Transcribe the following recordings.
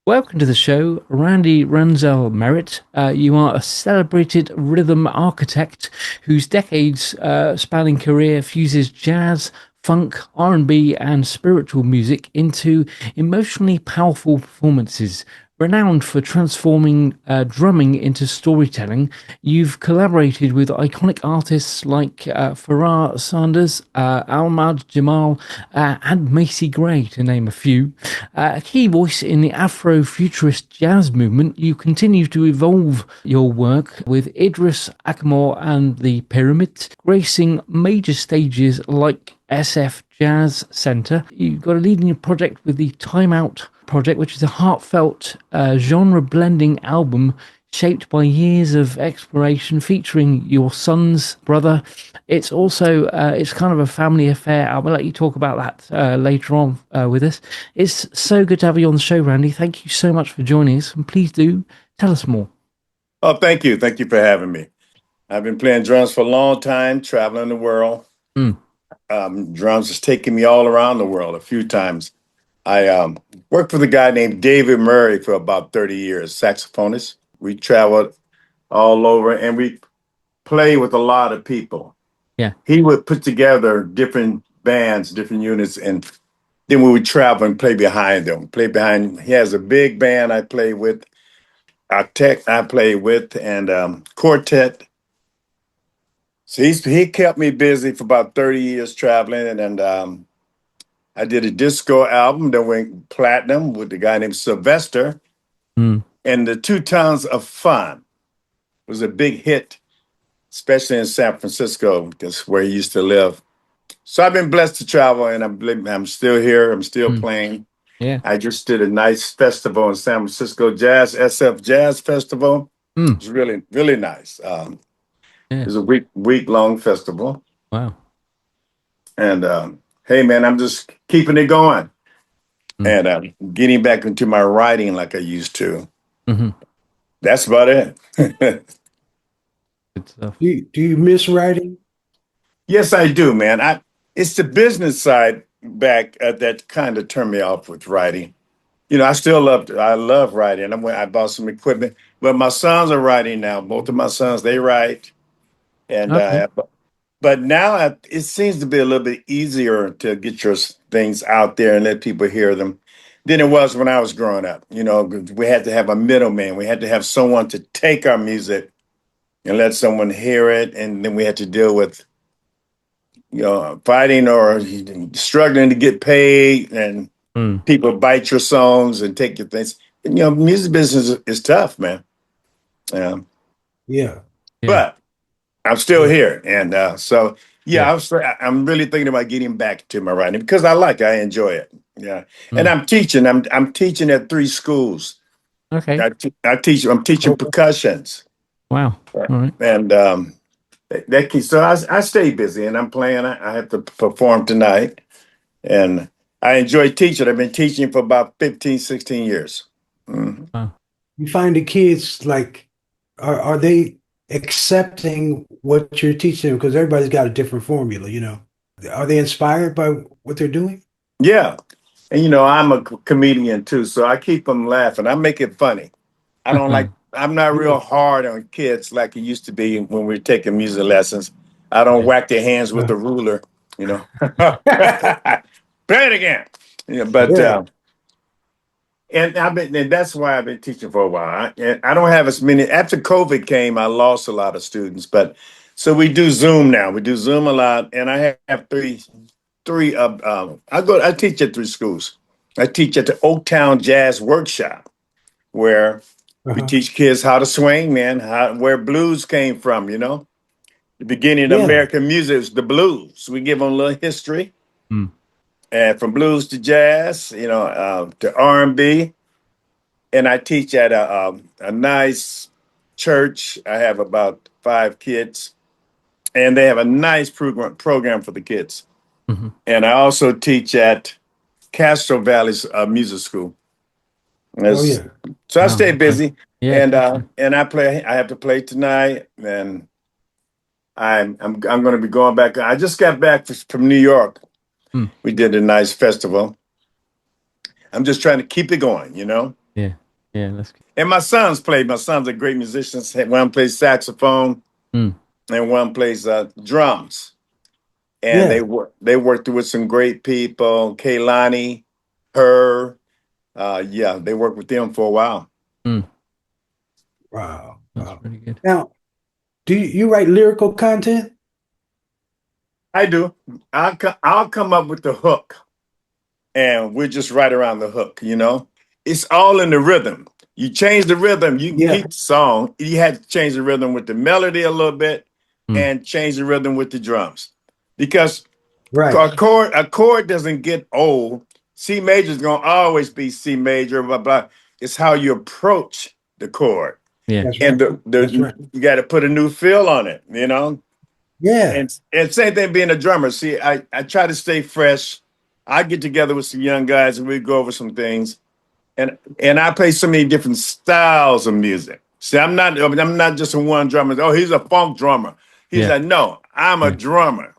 Welcome to the show, Ranzel Merritt. You are a celebrated rhythm architect whose decades spanning career fuses jazz, funk, R&B, and spiritual music into emotionally powerful performances. Renowned for transforming drumming into storytelling, you've collaborated with iconic artists like Pharoah Sanders, Ahmad Jamal, and Macy Gray, to name a few. A key voice in the Afro-futurist jazz movement, you continue to evolve your work with Idris Ackamoor and The Pyramids, gracing major stages like SFJAZZ Center. You've got a leading project with the Time Out project, which is a heartfelt genre blending album shaped by years of exploration featuring your son's brother. It's also it's kind of a family affair. I'll let you talk about that later on with us. It's so good to have you on the show, Randy. Thank you so much for joining us, and please do tell us more. Oh, thank you. Thank you for having me. I've been playing drums for a long time, traveling the world. Mm. Drums has taken me all around the world a few times. I worked with a guy named David Merritt for about 30 years, saxophonist. We traveled all over and we played with a lot of people. Yeah. He would put together different bands, different units, and then we would travel and play behind them. He has a big band I play with, octet I play with, and quartet. So he kept me busy for about 30 years traveling, and I did a disco album that went platinum with a guy named Sylvester. Mm. And the Two Towns of Fun was a big hit, especially in San Francisco, that's where he used to live. So I've been blessed to travel, and I'm still here. I'm still playing. Yeah. I just did a nice festival in San Francisco, SFJAZZ Festival. Mm. It was really, really nice. Yeah. It was a week-long festival. Wow. And hey, man, I'm just keeping it going and getting back into my writing like I used to. Mm-hmm. That's about it. Good stuff. Do you miss writing? Yes, I do, man. It's the business side back that kind of turned me off with writing. You know, I love writing. I bought some equipment, but my sons are writing now. Both of my sons, they write. And Okay. but now it seems to be a little bit easier to get your things out there and let people hear them than it was when I was growing up. You know, we had to have a middleman. We had to have someone to take our music and let someone hear it, and then we had to deal with, you know, fighting or struggling to get paid, and people bite your songs and take your things. And, you know, music business is tough, man. Yeah. But I'm still here, and so Yeah. I'm really thinking about getting back to my writing because I enjoy it. Yeah, and Mm. I'm teaching. I'm teaching at 3 schools. Okay. I'm teaching percussions, Wow. All right. and that keeps. So I stay busy, and I'm playing. I have to perform tonight, and I enjoy teaching. I've been teaching for about 15, 16 years. Mhm. Wow. You find the kids like, are they accepting what you're teaching them? Because everybody's got a different formula, you know. Are they inspired by what they're doing? Yeah, and you know I'm a comedian too, so I keep them laughing. I make it funny. I don't like. I'm not real hard on kids like it used to be when we were taking music lessons. I don't whack their hands with a ruler, you know. Play it again. Yeah, but Yeah. and that's why I've been teaching for a while. I don't have as many. After COVID came, I lost a lot of students, but so we do Zoom now. We do Zoom a lot, and I have three. I teach at 3 schools. I teach at the Oaktown Jazz Workshop, where we teach kids how to swing, man, where blues came from, you know. The beginning of Yeah. American music is the blues. We give them a little history, Mm. and from blues to jazz, you know, to R&B. And I teach at a nice church. I have about 5 kids, and they have a nice program for the kids. Mm-hmm. And I also teach at Castro Valley's music school. Oh yeah. So I Wow. stay busy, Yeah. and I play. I have to play tonight, and I'm going to be going back. I just got back from New York. Mm. We did a nice festival. I'm just trying to keep it going, you know. Yeah. Yeah. That's good. And my sons played. My sons are great musicians. One plays saxophone, Mm. and one plays drums. And Yeah. they worked with some great people, Kaylani, her. Yeah, they worked with them for a while. Mm. Wow. That's Wow. really good. Now, do you write lyrical content? I do. I'll come up with the hook, and we're just right around the hook. It's all in the rhythm. You change the rhythm, you can Yeah. keep the song. You had to change the rhythm with the melody a little bit, Mm. and change the rhythm with the drums, because Right. a chord doesn't get old. C major is gonna always be C major. Blah blah. It's how you approach the chord, Yeah. That's and right. That's right. you got to put a new feel on it. Yeah. And same thing being a drummer. See, I try to stay fresh. I get together with some young guys and we go over some things. And I play so many different styles of music. See, I'm not just a one drummer. Oh, he's a funk drummer. He's Yeah. like, no, I'm a Yeah. drummer.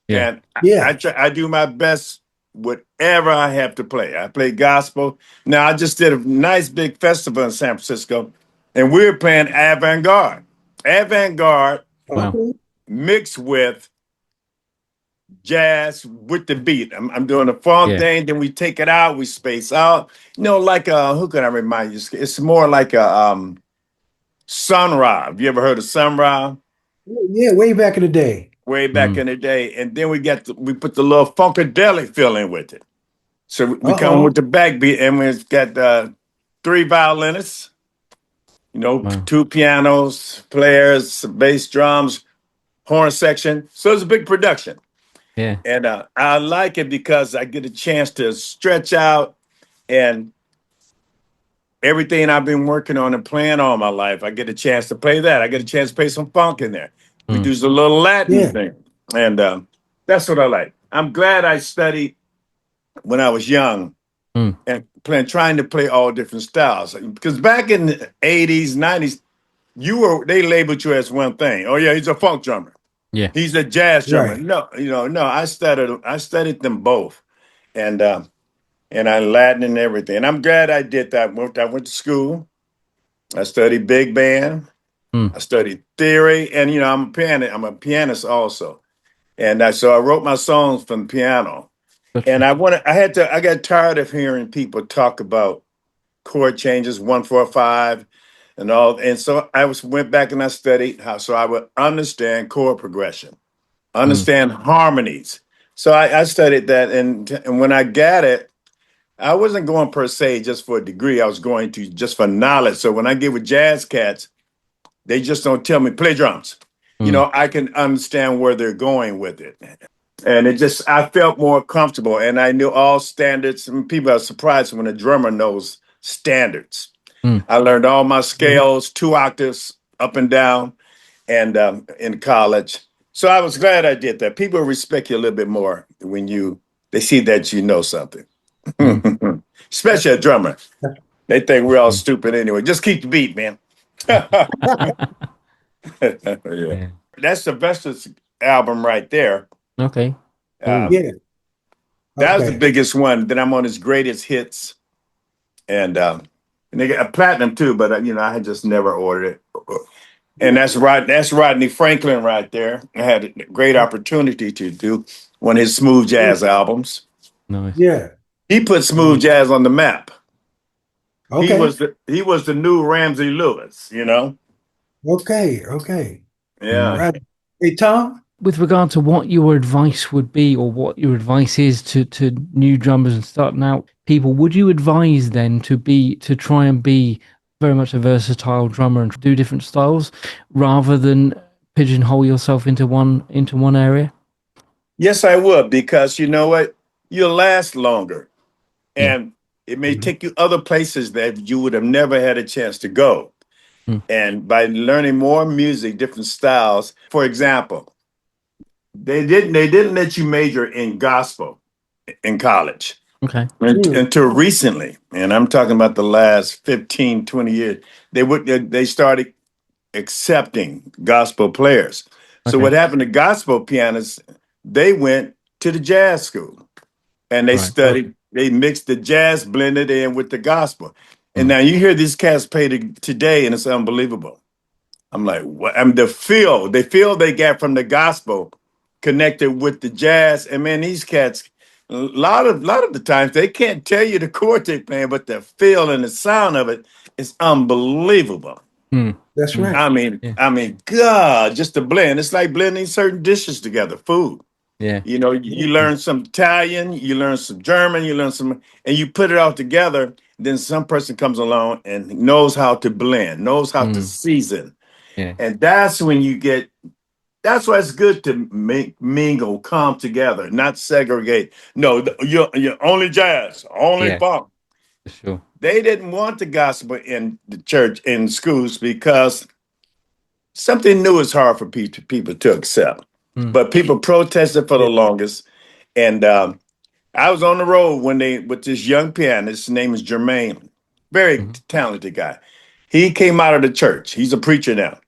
Yeah. And Yeah. I do my best whatever I have to play. I play gospel. Now I just did a nice big festival in San Francisco, and we were playing avant-garde. Avant-garde Wow. Okay. mixed with jazz with the beat. I'm doing a funk Yeah. thing, then we take it out, we space out. Like who can I remind you? It's more like a Sun Ra. Have you ever heard of Sun Ra? Yeah. Way back in the day. Way back Mm. in the day. And then we put the little funkadelic feeling with it. So we come with Uh-oh. the backbeat, and we've got three violinists, Wow. two pianos, players, some bass drums, horn section. So it's a big production. Yeah. And I like it because I get a chance to stretch out, and everything I've been working on and playing all my life, I get a chance to play that. I get a chance to play some funk in there. We Mm. do some little Latin Yeah. thing. And that's what I like. I'm glad I studied when I was young Mm. and trying to play all different styles. Because back in the 80s, 90s, they labeled you as one thing. Oh yeah, he's a funk drummer. Yeah. He's a jazz drummer. Right. No, no, I studied them both. And I Latin and everything. And I'm glad I did that. I went to school. I studied big band. Mm. I studied theory, and I'm a pianist also. And so I wrote my songs from the piano. And Gotcha. I got tired of hearing people talk about chord changes, 1 4 5, and all. And so went back and I studied so I would understand chord progression, Mm. understand harmonies. So I studied that, and when I got it, I wasn't going per se just for a degree. I was going to just for knowledge. So when I get with jazz cats, they just don't tell me play drums. Mm. I can understand where they're going with it. And I felt more comfortable, and I knew all standards. And people are surprised when a drummer knows standards. Mm. I learned all my Mhm. scales, 2 octaves up and down, and in college. So I was glad I did that. People respect you a little bit more when they see that you know something. Mm. Especially a drummer. They think we're all Mm. stupid anyway. Just keep the beat, man. Yeah. Yeah. That's Sylvester's album right there. Okay. Cool. Um, Yeah. that was the Okay. biggest one. Then I'm on his greatest hits, and they got a platinum too. But I had just never ordered it. And that's Rodney Franklin right there. I had a great opportunity to do one of his smooth Yeah. jazz albums. Nice. Yeah. He put smooth Mhm. jazz on the map. He Okay. was the new Ramsey Lewis. Okay. Okay. Yeah. Mm. Right. Hey, Tom. With regard to what your advice would be, or what your advice is to new drummers and starting out people, would you advise then to try and be very much a versatile drummer and do different styles rather than pigeonhole yourself into one area? Yes, I would, because you know what? You'll last longer. Yeah. And it may Mhm. take you other places that you would have never had a chance to go. Mm. And by learning more music, different styles, for example, they didn't let you major in gospel in college Okay. Mm. until recently. And I'm talking about the last 15, 20 years. They started accepting gospel players. So Okay. what happened to gospel pianists, they went to the jazz school and they Right. Okay. studied, they mixed the jazz, blended in with the gospel. And now you hear these cats play today, and it's unbelievable. I'm like, what? I mean, they feel they got from the gospel connected with the jazz. And man, these cats, a lot of the times they can't tell you the chord they're playing, but the feel and the sound of it is unbelievable. That's right. I mean, God, just the blend. It's like blending certain dishes together, food. Yeah. You know, you learn some Italian, you learn some German, you learn some, and you put it all together. Then some person comes along and knows how to blend, knows how to season. Yeah. And that's when you get, that's why it's good to mingle, come together, not segregate. No, you're only jazz, only funk. For sure. They didn't want the gospel in the church, in schools, because something new is hard for people to accept. But people protested for the longest. And I was on the road with this young pianist. His name is Jermaine, very talented guy. He came out of the church. He's a preacher now.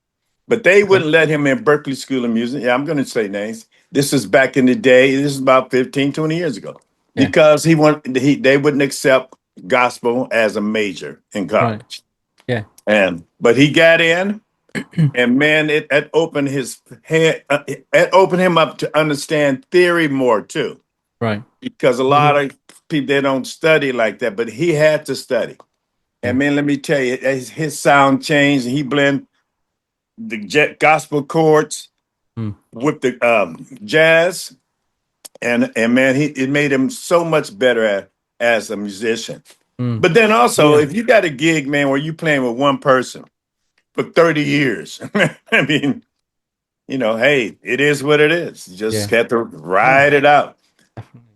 But they wouldn't let him in Berklee School of Music. Yeah, I'm going to say names. This is back in the day. This is about 15, 20 years ago. Because they wouldn't accept gospel as a major in college. Right. Yeah. But he got in. And man, it opened his head. It opened him up to understand theory more too, right? Because a lot of people, they don't study like that, but he had to study. And man, let me tell you, his sound changed. He blend the gospel chords with the jazz, and man, it made him so much better as a musician. But then also, if you got a gig, man, where you playing with one person for 30 years. I mean, you know, hey, it is what it is. You just have to ride it out.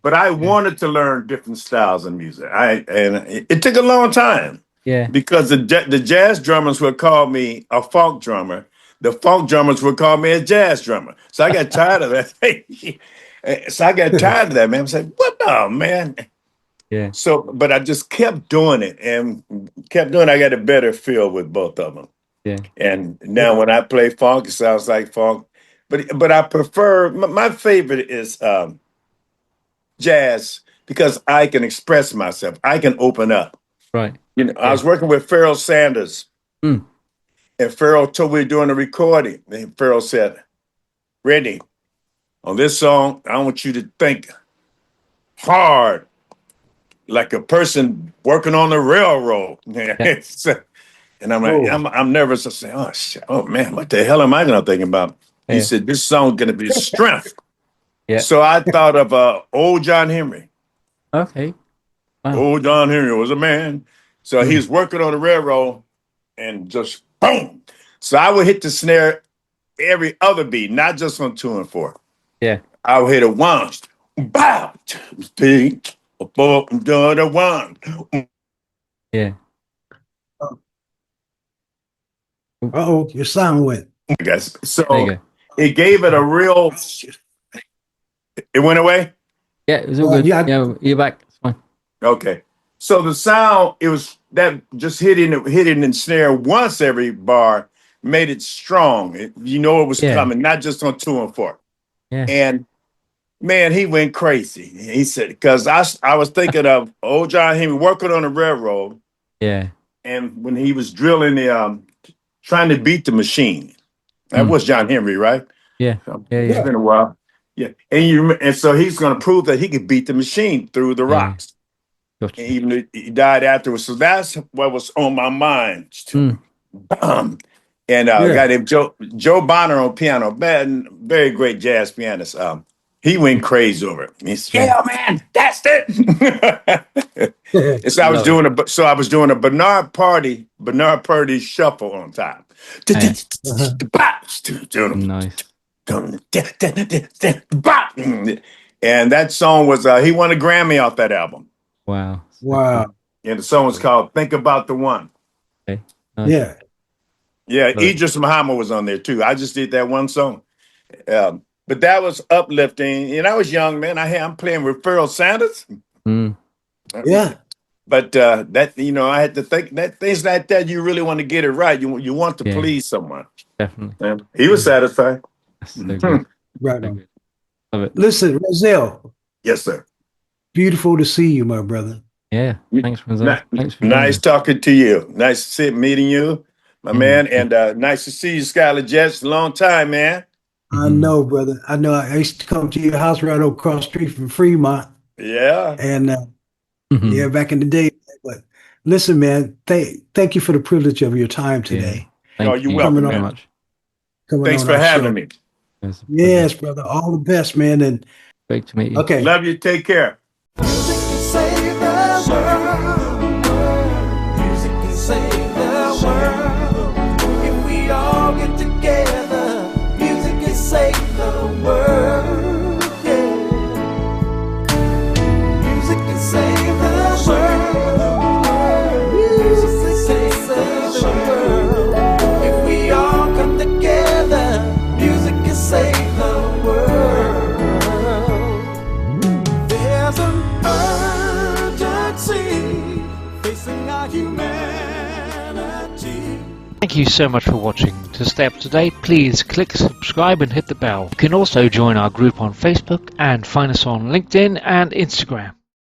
But I wanted to learn different styles of music. And it took a long time. Yeah. Because the jazz drummers would call me a funk drummer. The funk drummers would call me a jazz drummer. So I got tired of that. Man. I was like, what the man? Yeah. So, but I just kept doing it and I got a better feel with both of them. Yeah. And now when I play funk, it sounds like funk. But I prefer, my favorite is jazz, because I can express myself. I can open up. Right. You know, I was working with Pharoah Sanders. And Pharoah told me during the recording, and Pharoah said, Redney, on this song, I want you to think hard, like a person working on the railroad. Yeah. And I'm like, I'm nervous. I say, oh shit, oh man, what the hell am I gonna think about? He said, this song's gonna be strength. So I thought of old John Henry. Okay. Wow. Old John Henry was a man. So he's working on the railroad and just boom. So I would hit the snare every other beat, not just on 2 and 4. Yeah. I would hit a 1, bow, 2, 3, 4, the 1. Yeah. Uh-oh, your sound went. I guess. So it gave it a real. It went away? Yeah, it was all good. Yeah, you're back. It's fine. Okay. So the sound, it was that just hitting in snare once every bar made it strong. You know it was coming, not just on 2 and 4. Yeah. And man, he went crazy. He said, because I was thinking of old John Henry working on the railroad. Yeah. And when he was drilling trying to beat the machine. That was John Henry, right? Yeah. It's been a while. Yeah. And so he's going to prove that he could beat the machine through the rocks. Gotcha. And even though he died afterwards. So that's what was on my mind. And a guy named Joe Bonner on piano, very great jazz pianist. He went crazy over it. He said, yeah, man, that's it. And so I was doing a Bernard Purdie shuffle on top. Nice. And that song was he won a Grammy off that album. Wow. And the song was called Think About the One. Okay. Nice. Yeah, Idris Muhammad was on there too. I just did that one song. But that was uplifting. And I was young, man. I'm playing with Pharoah Sanders. Yeah. But that, you know, I had to think that things like that, you really want to get it right. You want to please someone. Definitely. And he was satisfied. That's so good. Right. So good. Love it. Listen, Ranzel. Yes, sir. Beautiful to see you, my brother. Yeah. Thanks, Ranzel. Thanks for joining Nice us. talking to you. Nice meeting you, my man. Yeah. And nice to see you, Skyler Jett. It's a long time, man. I know, brother. I know. I used to come to your house right across the street from Fremont, Yeah. and yeah, back in the day. But listen, man, thank you for the privilege of your time today. Thank you're you welcome, very man. much. Thanks for having me. Yes, brother. All the best, man. And great to meet you. Okay. Love you. Take care. Music can save the world. Music can save the world. If we all get together, music can save the world. Yeah. Music can save the world. Music can save the world. If we all come together, music can save the world. There's an urgency facing our humanity. Thank you so much for watching. To stay up to date, please click subscribe and hit the bell. You can also join our group on Facebook and find us on LinkedIn and Instagram.